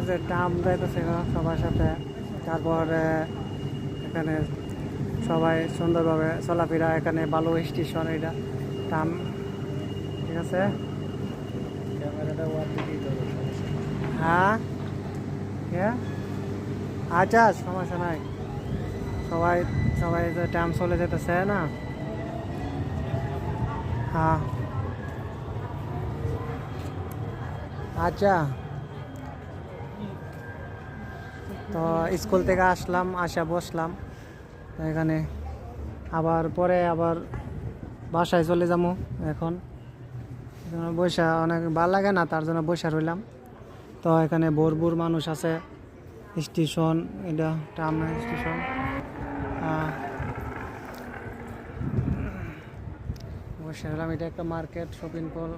যে ট্রাম যাইতেছে সবার সাথে। তারপর এখানে সবাই সুন্দরভাবে চলাফেরা, এখানে ভালো স্টেশন এটা ট্রাম, ঠিক আছে। হ্যাঁ হ্যাঁ, আচ্ছা সমস্যা নাই। সবাই সবাই যে ট্রাম চলে যেতেছে না। হ্যাঁ আচ্ছা, তো স্কুল থেকে আসলাম, আসা বসলাম তো এখানে, আবার পরে আবার বাসায় চলে যাবো এখন। বৈশা অনেক ভালো লাগে না, তার জন্য বৈশা রইলাম। তো এখানে ভরপুর মানুষ আছে, স্টেশন এটা ট্রাম স্টেশন। বসে রইলাম, এটা একটা মার্কেট শপিং মল।